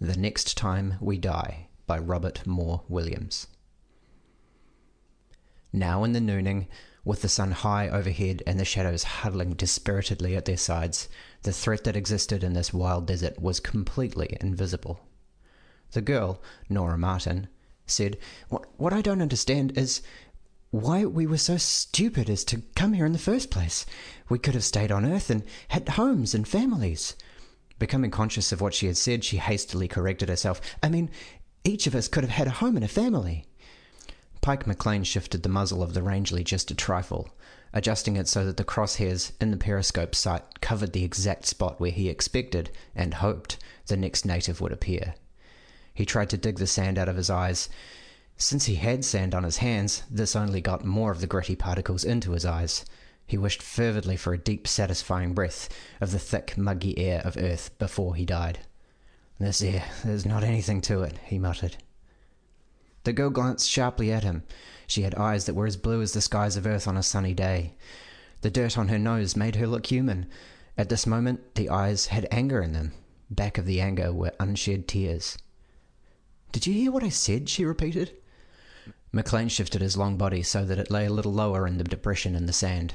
The Next Time We Die by Robert Moore Williams. Now in the nooning, with the sun high overhead and the shadows huddling dispiritedly at their sides, the threat that existed in this wild desert was completely invisible. The girl, Nora Martin, said, What I don't understand is why we were so stupid as to come here in the first place. We could have stayed on Earth and had homes and families." Becoming conscious of what she had said, she hastily corrected herself. "I mean, each of us could have had a home and a family." Pike McLean shifted the muzzle of the Rangeley just a trifle, adjusting it so that the crosshairs in the periscope sight covered the exact spot where he expected, and hoped, the next native would appear. He tried to dig the sand out of his eyes. Since he had sand on his hands, this only got more of the gritty particles into his eyes. He wished fervidly for a deep, satisfying breath of the thick, muggy air of Earth before he died. "This air, there's not anything to it," he muttered. The girl glanced sharply at him. She had eyes that were as blue as the skies of Earth on a sunny day. The dirt on her nose made her look human. At this moment, the eyes had anger in them. Back of the anger were unshed tears. "Did you hear what I said?" she repeated. McLean shifted his long body so that it lay a little lower in the depression in the sand.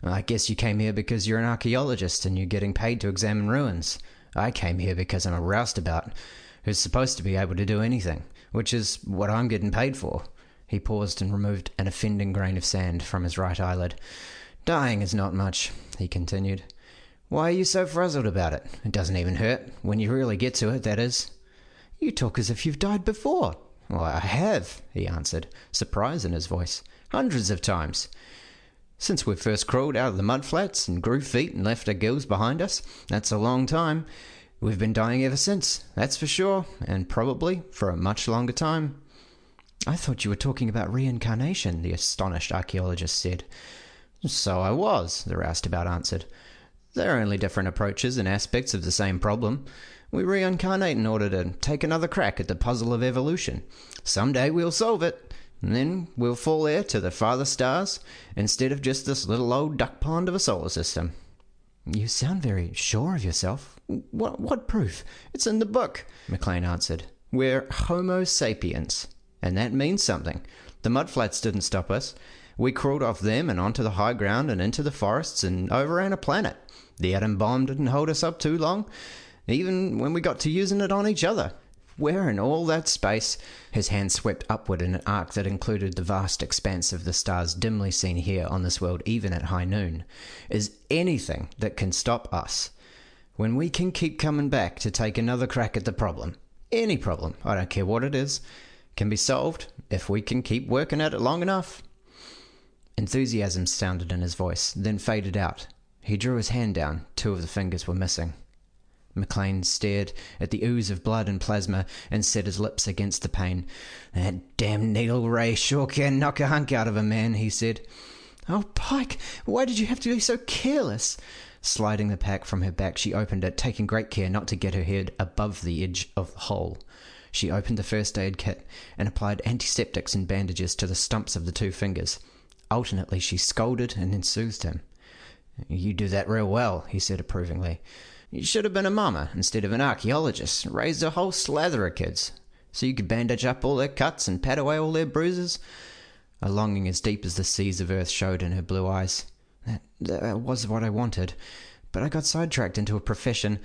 "I guess you came here because you're an archaeologist and you're getting paid to examine ruins. I came here because I'm a roustabout who's supposed to be able to do anything, which is what I'm getting paid for." He paused and removed an offending grain of sand from his right eyelid. "Dying is not much," he continued. "Why are you so frazzled about it? It doesn't even hurt, when you really get to it, that is." "You talk as if you've died before." "Well, I have," he answered, surprise in his voice. "Hundreds of times. Since we first crawled out of the mudflats and grew feet and left our gills behind us. That's a long time. We've been dying ever since, that's for sure, and probably for a much longer time." "I thought you were talking about reincarnation," the astonished archaeologist said. "So I was," the roustabout answered. "They're only different approaches and aspects of the same problem. We reincarnate in order to take another crack at the puzzle of evolution. Someday we'll solve it. And then we'll fall heir to the farther stars, instead of just this little old duck pond of a solar system." "You sound very sure of yourself. What proof?" "It's in the book," McLean answered. "We're Homo sapiens, and that means something. The mudflats didn't stop us. We crawled off them and onto the high ground and into the forests and overran a planet. The atom bomb didn't hold us up too long, even when we got to using it on each other. Where in all that space," his hand swept upward in an arc that included the vast expanse of the stars dimly seen here on this world even at high noon, "is anything that can stop us? When we can keep coming back to take another crack at the problem, any problem, I don't care what it is, can be solved if we can keep working at it long enough." Enthusiasm sounded in his voice, then faded out. He drew his hand down. 2 of the fingers were missing. McLean stared at the ooze of blood and plasma and set his lips against the pain. "That damn needle ray sure can knock a hunk out of a man," he said. "Oh, Pike, why did you have to be so careless?" Sliding the pack from her back, she opened it, taking great care not to get her head above the edge of the hole. She opened the first aid kit and applied antiseptics and bandages to the stumps of the 2 fingers. Alternately, she scolded and then soothed him. "You do that real well," he said approvingly. "You should have been a mama instead of an archaeologist. Raised a whole slather of kids, so you could bandage up all their cuts and pat away all their bruises." A longing as deep as the seas of Earth showed in her blue eyes. That was what I wanted, but I got sidetracked into a profession."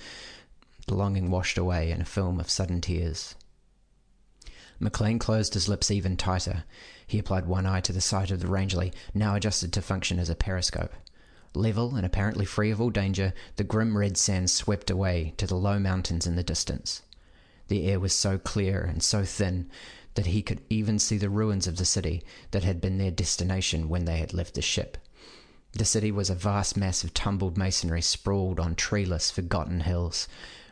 The longing washed away in a film of sudden tears. McLean closed his lips even tighter. He applied one eye to the sight of the Rangeley, now adjusted to function as a periscope. Level and apparently free of all danger, the grim red sand swept away to the low mountains in the distance. The air was so clear and so thin that he could even see the ruins of the city that had been their destination when they had left the ship. The city was a vast mass of tumbled masonry sprawled on treeless, forgotten hills.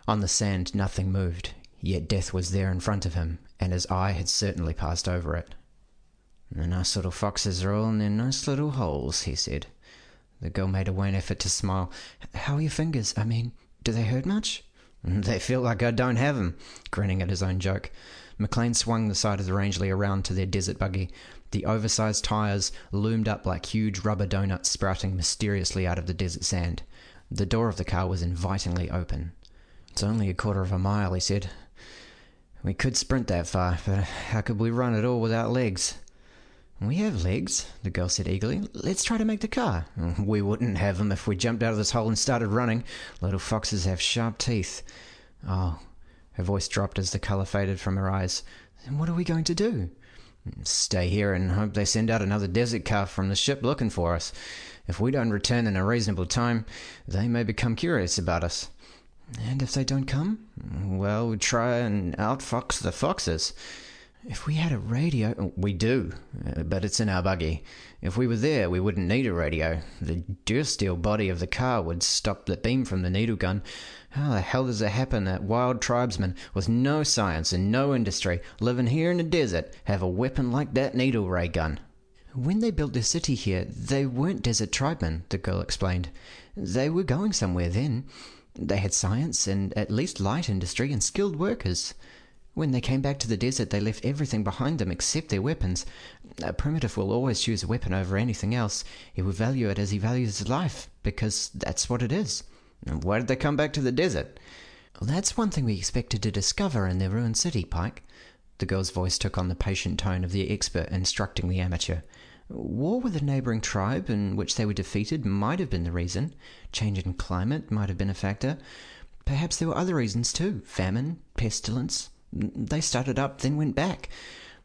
On the sand nothing moved, yet death was there in front of him, and his eye had certainly passed over it. "The nice little foxes are all in their nice little holes," he said. The girl made a wan effort to smile. "How are your fingers? I mean, do they hurt much?" "They feel like I don't have 'em," grinning at his own joke. McLean swung the side of the Rangeley around to their desert buggy. The oversized tires loomed up like huge rubber donuts sprouting mysteriously out of the desert sand. The door of the car was invitingly open. "It's only a quarter of a mile," he said. We could sprint that far, but how could we run at all without legs? We have legs, the girl said eagerly. Let's try to make the car. We wouldn't have them if we jumped out of this hole and started running. Little foxes have sharp teeth. Oh, her voice dropped as the colour faded from her eyes. Then what are we going to do? Stay here and hope they send out another desert car from the ship looking for us. If we don't return in a reasonable time, they may become curious about us. And if they don't come? Well, we try and outfox the foxes. If we had a radio... We do, but it's in our buggy. If we were there, we wouldn't need a radio. The dursteel body of the car would stop the beam from the needle gun. How the hell does it happen that wild tribesmen with no science and no industry, living here in the desert, have a weapon like that needle ray gun? When they built their city here, they weren't desert tribesmen, the girl explained. They were going somewhere then. They had science and at least light industry and skilled workers. When they came back to the desert, they left everything behind them except their weapons. A primitive will always choose a weapon over anything else. He will value it as he values his life, because that's what it is. And why did they come back to the desert? Well, that's one thing we expected to discover in their ruined city, Pike. The girl's voice took on the patient tone of the expert instructing the amateur. War with a neighbouring tribe in which they were defeated might have been the reason. Change in climate might have been a factor. Perhaps there were other reasons too. Famine, pestilence. They started up, then went back.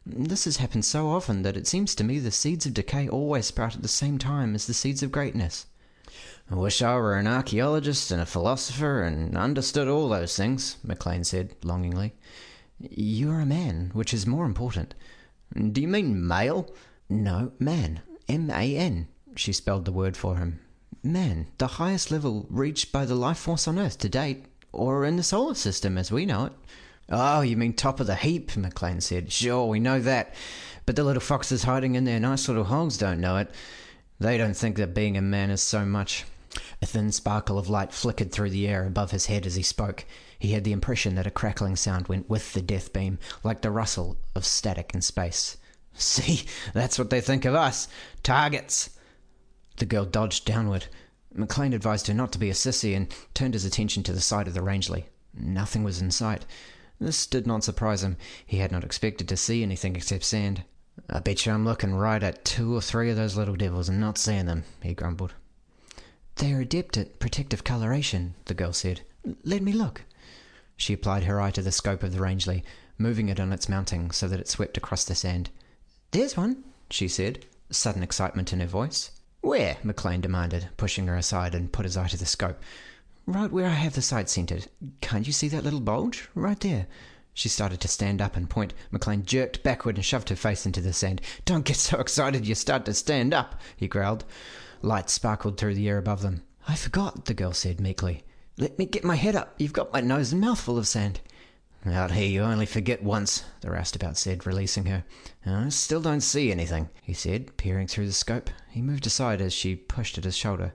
This has happened so often that it seems to me the seeds of decay always sprout at the same time as the seeds of greatness. I wish I were an archaeologist and a philosopher and understood all those things, McLean said longingly. You are a man, which is more important. Do you mean male? No, man. M-A-N. She spelled the word for him. Man, the highest level reached by the life force on Earth to date, or in the solar system as we know it. Oh, you mean top of the heap, McLean said. Sure, we know that. But the little foxes hiding in their nice little holes don't know it. They don't think that being a man is so much. A thin sparkle of light flickered through the air above his head as he spoke. He had the impression that a crackling sound went with the death beam, like the rustle of static in space. See, that's what they think of us. Targets. The girl dodged downward. McLean advised her not to be a sissy and turned his attention to the side of the Rangeley. Nothing was in sight. This did not surprise him. He had not expected to see anything except sand. I bet you I'm looking right at 2 or 3 of those little devils and not seeing them, he grumbled. They are adept at protective coloration, the girl said. Let me look. She applied her eye to the scope of the Rangeley, moving it on its mounting so that it swept across the sand. There's one, she said, sudden excitement in her voice. Where? McLean demanded, pushing her aside and put his eye to the scope. Right where I have the sight centered. Can't you see that little bulge? Right there. She started to stand up and point. McLean jerked backward and shoved her face into the sand. Don't get so excited you start to stand up, he growled. Light sparkled through the air above them. I forgot, the girl said meekly. Let me get my head up. You've got my nose and mouth full of sand. Out here you only forget once, the roustabout said, releasing her. I still don't see anything, he said, peering through the scope. He moved aside as she pushed at his shoulder.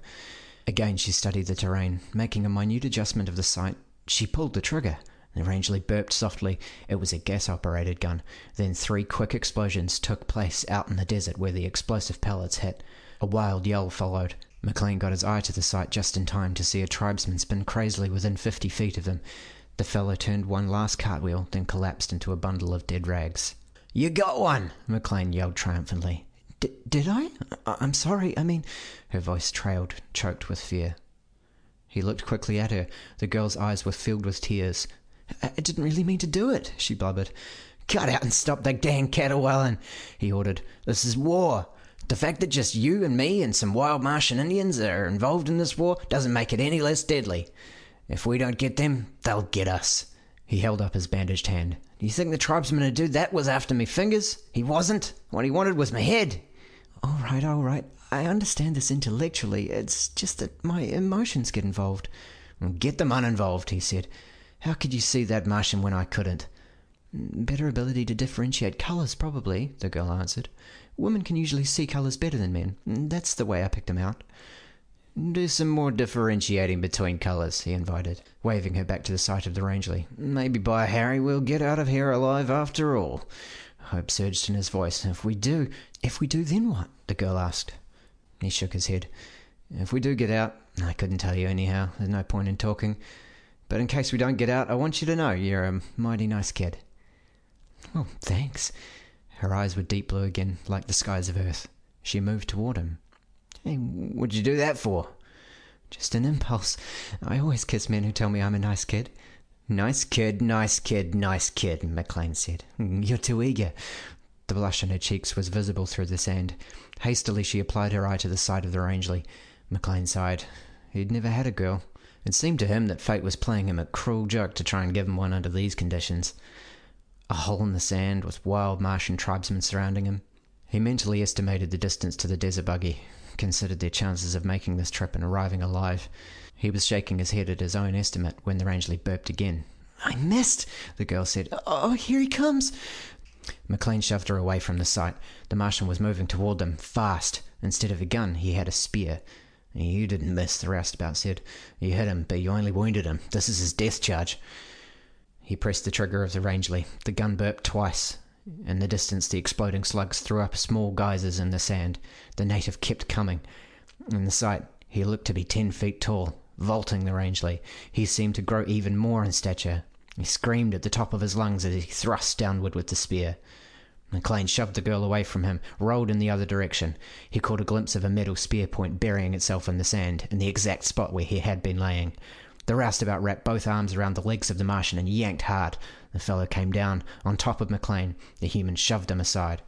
Again she studied the terrain, making a minute adjustment of the sight. She pulled the trigger. The Rangeley burped softly. It was a gas-operated gun. Then 3 quick explosions took place out in the desert where the explosive pellets hit. A wild yell followed. McLean got his eye to the site just in time to see a tribesman spin crazily within 50 feet of them. The fellow turned one last cartwheel, then collapsed into a bundle of dead rags. You got one! McLean yelled triumphantly. Did I? I'm sorry, I mean... Her voice trailed, choked with fear. He looked quickly at her. The girl's eyes were filled with tears. I didn't really mean to do it, she blubbered. Cut out and stop that dang caterwauling, he ordered. This is war. The fact that just you and me and some wild Martian Indians are involved in this war doesn't make it any less deadly. If we don't get them, they'll get us. He held up his bandaged hand. Do you think the tribesman who did that was after me fingers? He wasn't. What he wanted was my head. All right. I understand this intellectually. It's just that my emotions get involved. Get them uninvolved, he said. How could you see that Martian when I couldn't? Better ability to differentiate colours, probably, the girl answered. Women can usually see colours better than men. That's the way I picked them out. Do some more differentiating between colours, he invited, waving her back to the site of the Rangeley. Maybe by Harry we'll get out of here alive after all. Hope surged in his voice. If we do, then what? The girl asked. He shook his head. If we do get out, I couldn't tell you anyhow. There's no point in talking. But in case we don't get out, I want you to know you're a mighty nice kid. "Oh, thanks." Her eyes were deep blue again, like the skies of Earth. She moved toward him. "Hey, what'd you do that for?" "Just an impulse. I always kiss men who tell me I'm a nice kid." "Nice kid, nice kid, nice kid," McLean said. "You're too eager." The blush on her cheeks was visible through the sand. Hastily she applied her eye to the side of the Rangeley. McLean sighed. He'd never had a girl. It seemed to him that fate was playing him a cruel joke to try and give him one under these conditions. A hole in the sand, with wild Martian tribesmen surrounding him. He mentally estimated the distance to the desert buggy, considered their chances of making this trip and arriving alive. He was shaking his head at his own estimate when the Rangeley burped again. "I missed," the girl said. "Oh, here he comes." McLean shoved her away from the sight. The Martian was moving toward them, fast. Instead of a gun, he had a spear. "You didn't miss," the roustabout said. "You hit him, but you only wounded him. This is his death charge." He pressed the trigger of the Rangeley. The gun burped twice. In the distance, the exploding slugs threw up small geysers in the sand. The native kept coming. In the sight, he looked to be 10 feet tall, vaulting the Rangeley. He seemed to grow even more in stature. He screamed at the top of his lungs as he thrust downward with the spear. McLean shoved the girl away from him, rolled in the other direction. He caught a glimpse of a metal spear point burying itself in the sand, in the exact spot where he had been laying. The roustabout wrapped both arms around the legs of the Martian and yanked hard. The fellow came down, on top of McLean. The human shoved him aside.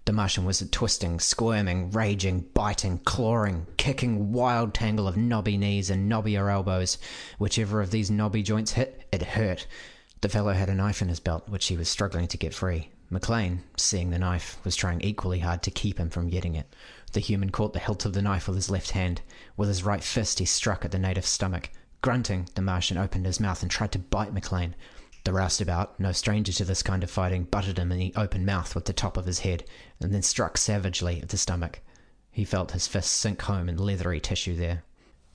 The Martian was twisting, squirming, raging, biting, clawing, kicking a wild tangle of knobby knees and knobbier elbows. Whichever of these knobby joints hit, it hurt. The fellow had a knife in his belt, which he was struggling to get free. McLean, seeing the knife, was trying equally hard to keep him from getting it. The human caught the hilt of the knife with his left hand. With his right fist he struck at the native's stomach. Grunting, the Martian opened his mouth and tried to bite McLean. The roustabout, no stranger to this kind of fighting, butted him in the open mouth with the top of his head, and then struck savagely at the stomach. He felt his fist sink home in leathery tissue there.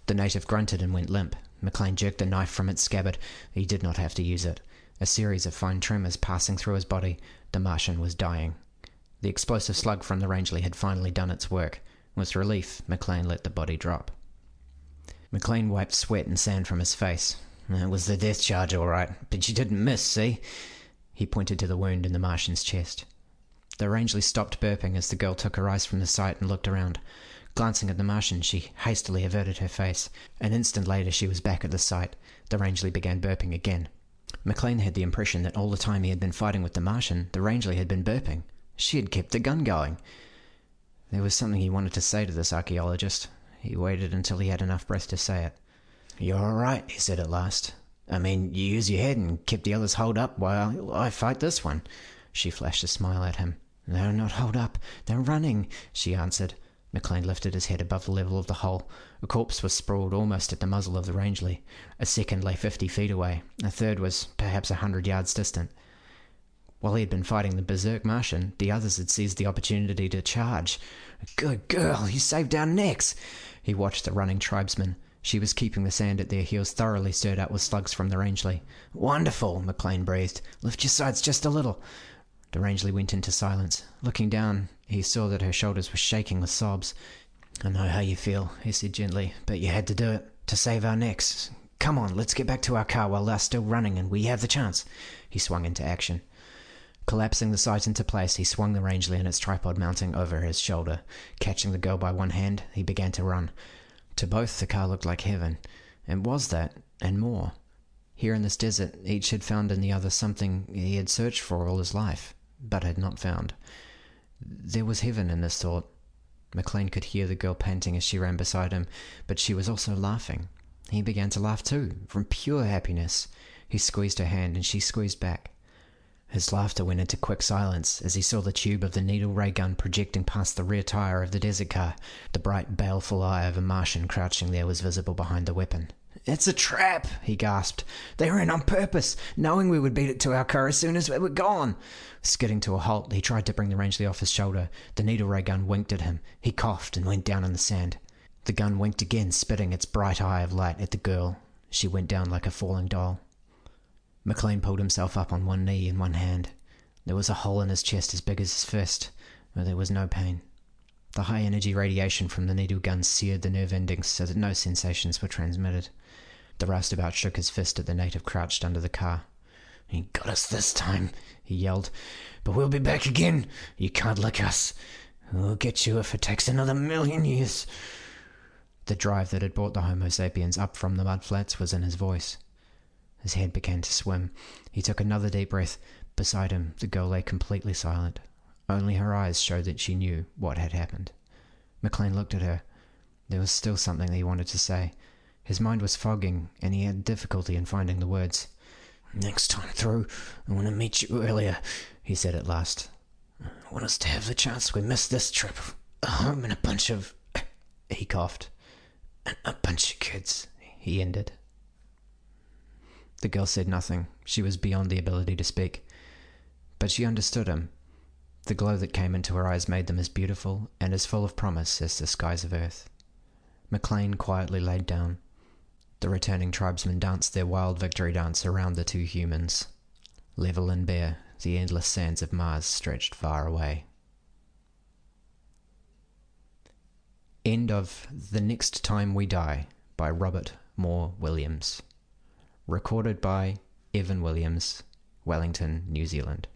The native grunted and went limp. McLean jerked the knife from its scabbard. He did not have to use it. A series of fine tremors passing through his body. The Martian was dying. The explosive slug from the Rangeley had finally done its work. With relief, McLean let the body drop. McLean wiped sweat and sand from his face. "It was the death charge, all right, but you didn't miss, see?" He pointed to the wound in the Martian's chest. The Rangeley stopped burping as the girl took her eyes from the sight and looked around. Glancing at the Martian, she hastily averted her face. An instant later she was back at the sight. The Rangeley began burping again. McLean had the impression that all the time he had been fighting with the Martian, the Rangeley had been burping. She had kept the gun going. There was something he wanted to say to this archaeologist. He waited until he had enough breath to say it. "You're all right," he said at last. "I mean, you use your head and keep the others holed up while I fight this one." She flashed a smile at him. "They're not holed up. They're running," she answered. McLean lifted his head above the level of the hole. A corpse was sprawled almost at the muzzle of the Rangeley. A second lay 50 feet away. A third was perhaps 100 yards distant. While he had been fighting the berserk Martian, the others had seized the opportunity to charge. "Good girl, you saved our necks." He watched the running tribesmen. She was keeping the sand at their heels thoroughly stirred up with slugs from the Rangeley. "Wonderful," McLean breathed. "Lift your sides just a little." The Rangeley went into silence. Looking down, he saw that her shoulders were shaking with sobs. "I know how you feel," he said gently, "but you had to do it, to save our necks. Come on, let's get back to our car while they're still running and we have the chance." He swung into action. Collapsing the sight into place, he swung the Rangeley and its tripod mounting over his shoulder. Catching the girl by one hand, he began to run. To both, the car looked like heaven. It was that, and more. Here in this desert, each had found in the other something he had searched for all his life, but had not found. There was heaven in this thought. McLean could hear the girl panting as she ran beside him, but she was also laughing. He began to laugh too, from pure happiness. He squeezed her hand, and she squeezed back. His laughter went into quick silence as he saw the tube of the needle ray gun projecting past the rear tire of the desert car. The bright, baleful eye of a Martian crouching there was visible behind the weapon. "It's a trap," he gasped. "They were in on purpose, knowing we would beat it to our car as soon as we were gone." Skidding to a halt, he tried to bring the Rangeley off his shoulder. The needle ray gun winked at him. He coughed and went down in the sand. The gun winked again, spitting its bright eye of light at the girl. She went down like a falling doll. McLean pulled himself up on one knee and one hand. There was a hole in his chest as big as his fist, but there was no pain. The high-energy radiation from the needle gun seared the nerve endings so that no sensations were transmitted. The roustabout shook his fist at the native crouched under the car. "He got us this time," he yelled. "But we'll be back again. You can't lick us. We'll get you if it takes another 1,000,000 years." The drive that had brought the Homo sapiens up from the mudflats was in his voice. His head began to swim. He took another deep breath. Beside him, the girl lay completely silent. Only her eyes showed that she knew what had happened. McLean looked at her. There was still something that he wanted to say. His mind was fogging, and he had difficulty in finding the words. "Next time through, I want to meet you earlier," he said at last. "I want us to have the chance we missed this trip. A home and a bunch of..." He coughed. "A bunch of kids," he ended. The girl said nothing. She was beyond the ability to speak. But she understood him. The glow that came into her eyes made them as beautiful and as full of promise as the skies of Earth. McLean quietly laid down. The returning tribesmen danced their wild victory dance around the two humans. Level and bare, the endless sands of Mars stretched far away. End of The Next Time We Die by Robert Moore Williams. Recorded by Evan Williams, Wellington, New Zealand.